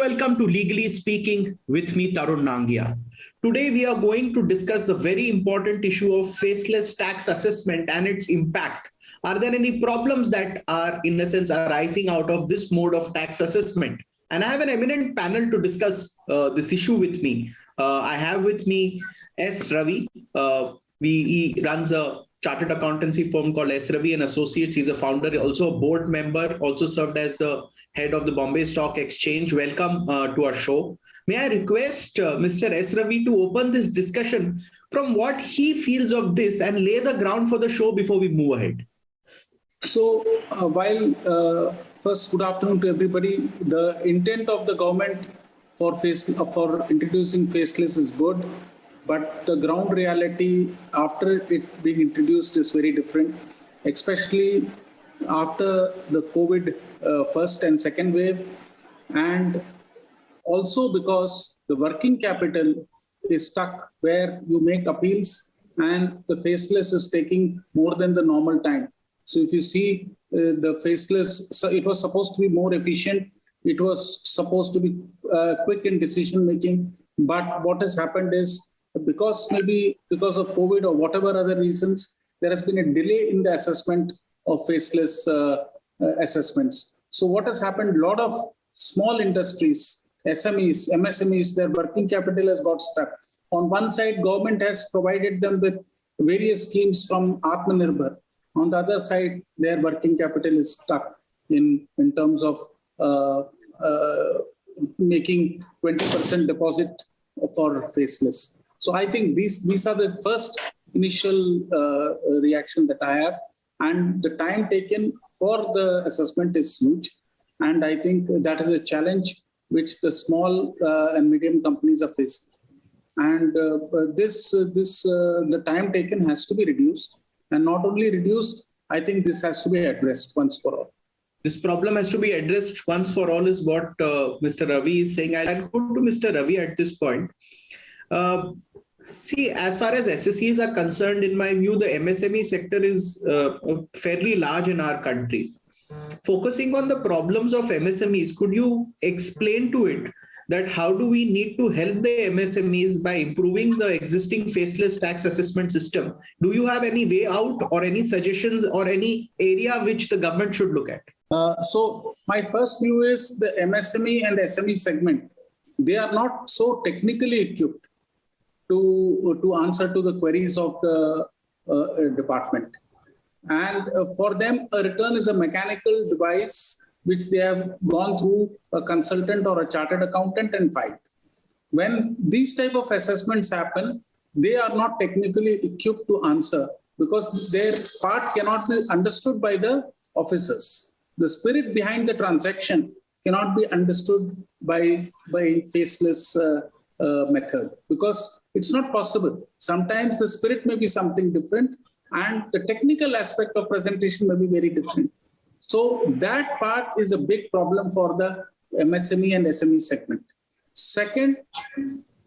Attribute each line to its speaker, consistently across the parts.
Speaker 1: welcome to Legally Speaking with me, Tarun Nangia. Today, we are going to discuss the very important issue of faceless tax assessment and its impact. Are there any problems that are, in a sense, arising out of this mode of tax assessment? And I have an eminent panel to discuss this issue with me. I have with me S Ravi. He runs a chartered accountancy firm called S Ravi and Associates. He's a founder, also a board member, also served as the head of the Bombay Stock Exchange. Welcome to our show. May I request Mr. S Ravi to open this discussion from what he feels of this and lay the ground for the show before we move ahead.
Speaker 2: So first, good afternoon to everybody. The intent of the government for introducing faceless is good, but the ground reality after it being introduced is very different, especially after the COVID first and second wave, and also because the working capital is stuck where you make appeals and the faceless is taking more than the normal time. So if you see the faceless, so it was supposed to be more efficient. It was supposed to be quick in decision making. But what has happened is maybe because of COVID or whatever other reasons, there has been a delay in the assessment of faceless assessments. So what has happened, a lot of small industries, SMEs, MSMEs, their working capital has got stuck. On one side, government has provided them with various schemes from Atmanirbhar. On the other side, their working capital is stuck in terms of making 20% deposit for faceless. So I think these are the first initial reaction that I have. And the time taken for the assessment is huge. And I think that is a challenge which the small and medium companies are facing. And the time taken has to be reduced. And not only reduced, I think this has to be addressed once for all.
Speaker 1: This problem has to be addressed once for all is what Mr. Ravi is saying. I'll go to Mr. Ravi at this point. See, as far as SSEs are concerned, in my view, the MSME sector is fairly large in our country. Focusing on the problems of MSMEs, could you explain to it that how do we need to help the MSMEs by improving the existing faceless tax assessment system? Do you have any way out or any suggestions or any area which the government should look at?
Speaker 2: So my first view is the MSME and SME segment. They are not so technically equipped to answer to the queries of the department. And for them, a return is a mechanical device which they have gone through a consultant or a chartered accountant and filed. When these type of assessments happen, they are not technically equipped to answer because their part cannot be understood by the officers. The spirit behind the transaction cannot be understood by faceless method because it's not possible. Sometimes the spirit may be something different and the technical aspect of presentation may be very different. So that part is a big problem for the MSME and SME segment. Second,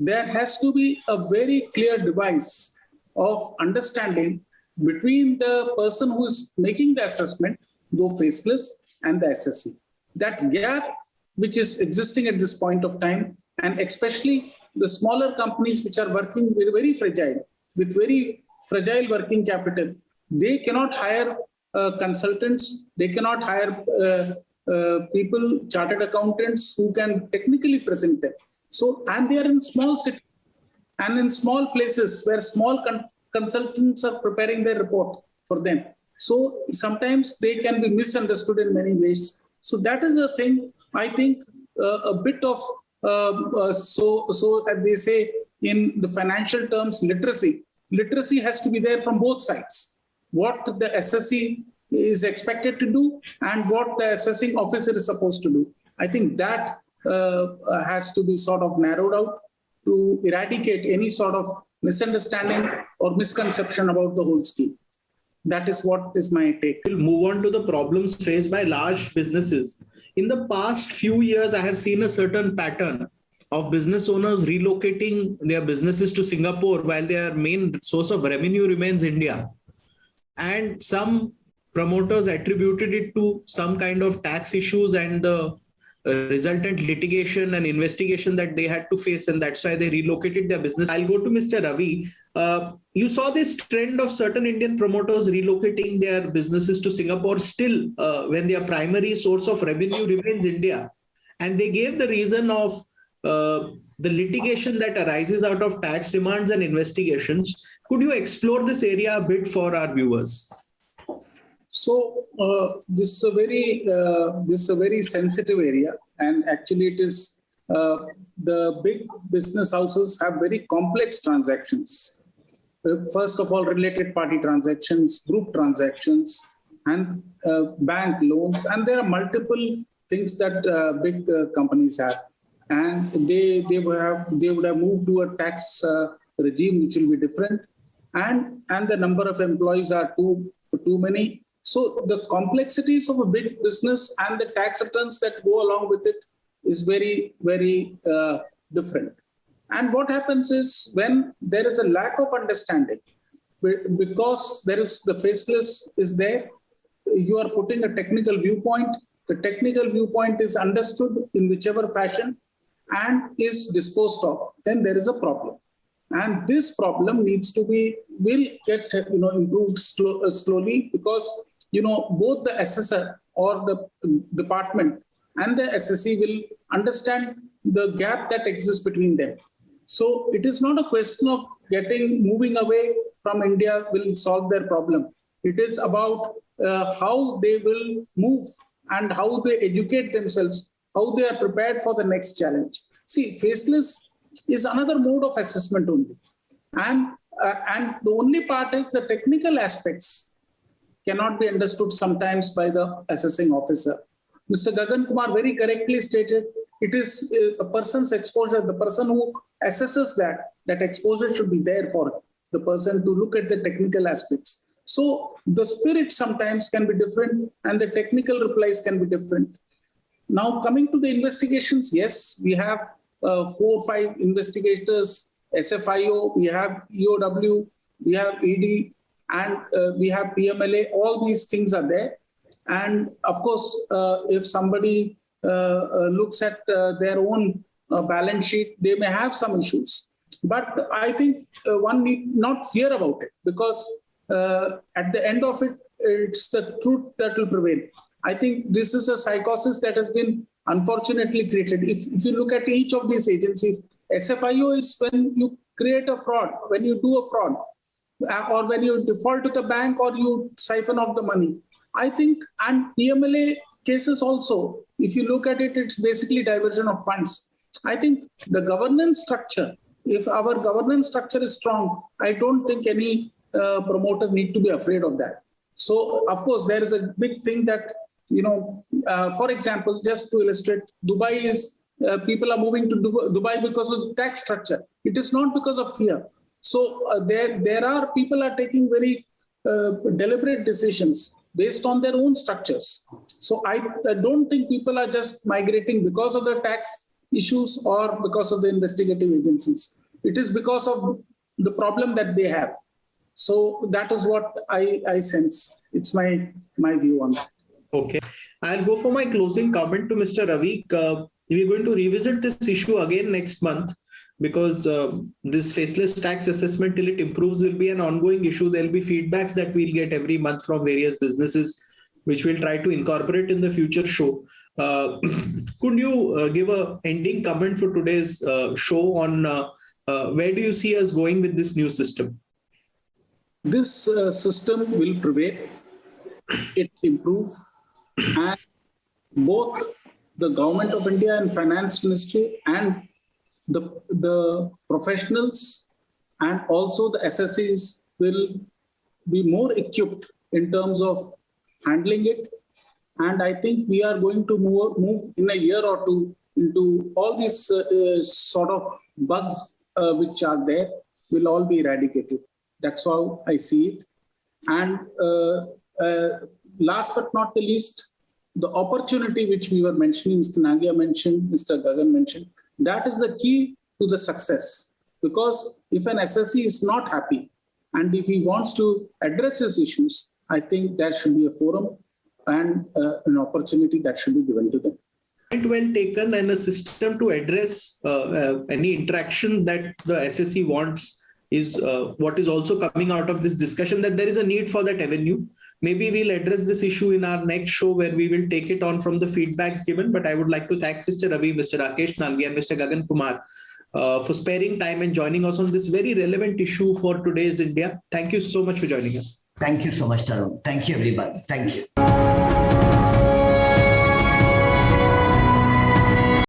Speaker 2: there has to be a very clear device of understanding between the person who is making the assessment, though faceless, and the SSE. That gap which is existing at this point of time, and especially the smaller companies which are working very fragile, with very fragile working capital, they cannot hire consultants, they cannot hire people, chartered accountants who can technically present them. So, and they are in small cities and in small places where small consultants are preparing their report for them. So sometimes they can be misunderstood in many ways. So that is a thing, I think, a bit of, so as they say in the financial terms, literacy. Literacy has to be there from both sides. What the SSE is expected to do and what the assessing officer is supposed to do. I think that has to be sort of narrowed out to eradicate any sort of misunderstanding or misconception about the whole scheme. That is what is my take.
Speaker 1: We'll move on to the problems faced by large businesses. In the past few years, I have seen a certain pattern of business owners relocating their businesses to Singapore while their main source of revenue remains India. And some promoters attributed it to some kind of tax issues and the resultant litigation and investigation that they had to face, and that's why they relocated their business. I'll go to Mr. Ravi. You saw this trend of certain Indian promoters relocating their businesses to Singapore still when their primary source of revenue remains India. And they gave the reason of the litigation that arises out of tax demands and investigations. Could you explore this area a bit for our viewers?
Speaker 2: So this is a very sensitive area, and actually it is the big business houses have very complex transactions. First of all, related party transactions, group transactions, and bank loans, and there are multiple things that big companies have, and they would have moved to a tax regime which will be different, and the number of employees are too many. So the complexities of a big business and the tax returns that go along with it is very, very different. And what happens is when there is a lack of understanding, because there is the faceless is there, you are putting a technical viewpoint. The technical viewpoint is understood in whichever fashion and is disposed of, then there is a problem. And this problem will get improved slowly, because both the assessor or the department and the SSE will understand the gap that exists between them. So it is not a question of moving away from India will solve their problem. It is about how they will move and how they educate themselves, how they are prepared for the next challenge. See, faceless is another mode of assessment only. And the only part is the technical aspects cannot be understood sometimes by the assessing officer. Mr. Gagan Kumar very correctly stated, it is a person's exposure, the person who assesses that exposure should be there for the person to look at the technical aspects. So the spirit sometimes can be different and the technical replies can be different. Now coming to the investigations, yes, we have 4 or 5 investigators, SFIO, we have EOW, we have ED, and we have PMLA. All these things are there. And of course, if somebody looks at their own balance sheet, they may have some issues. But I think one need not fear about it, because at the end of it, it's the truth that will prevail. I think this is a psychosis that has been unfortunately created. If you look at each of these agencies, SFIO is when you create a fraud, when you do a fraud, or when you default to the bank or you siphon off the money. I think, and PMLA cases also, if you look at it, it's basically diversion of funds. I think the governance structure, if our governance structure is strong, I don't think any promoter need to be afraid of that. So, of course, there is a big thing that, for example, just to illustrate, Dubai is, people are moving to Dubai because of the tax structure. It is not because of fear. So people are taking very deliberate decisions based on their own structures. So I don't think people are just migrating because of the tax issues or because of the investigative agencies. It is because of the problem that they have. So that is what I sense. It's my view on that.
Speaker 1: Okay. I'll go for my closing comment to Mr. Ravi. We're going to revisit this issue again next month, because this faceless tax assessment, till it improves, will be an ongoing issue. There'll be feedbacks that we'll get every month from various businesses, which we'll try to incorporate in the future show. Could you give an ending comment for today's show on where do you see us going with this new system?
Speaker 2: This system will prevail. It improve, and both the Government of India and Finance Ministry and the professionals and also the SSEs will be more equipped in terms of handling it. And I think we are going to move in a year or two into all these sort of bugs which are there will all be eradicated. That's how I see it. And last but not the least, the opportunity which we were mentioning, Mr. Nangia mentioned, Mr. Gagan mentioned, that is the key to the success. Because if an SSE is not happy and if he wants to address his issues, I think there should be a forum and an opportunity that should be given to them.
Speaker 1: well taken and a system to address any interaction that the SSE wants is what is also coming out of this discussion, that there is a need for that avenue. Maybe we'll address this issue in our next show where we will take it on from the feedbacks given. But I would like to thank Mr. Ravi, Mr. Rakesh Nangia, and Mr. Gagan Kumar for sparing time and joining us on this very relevant issue for today's India. Thank you so much for joining us.
Speaker 3: Thank you so much, Tarun. Thank you, everybody. Thank you.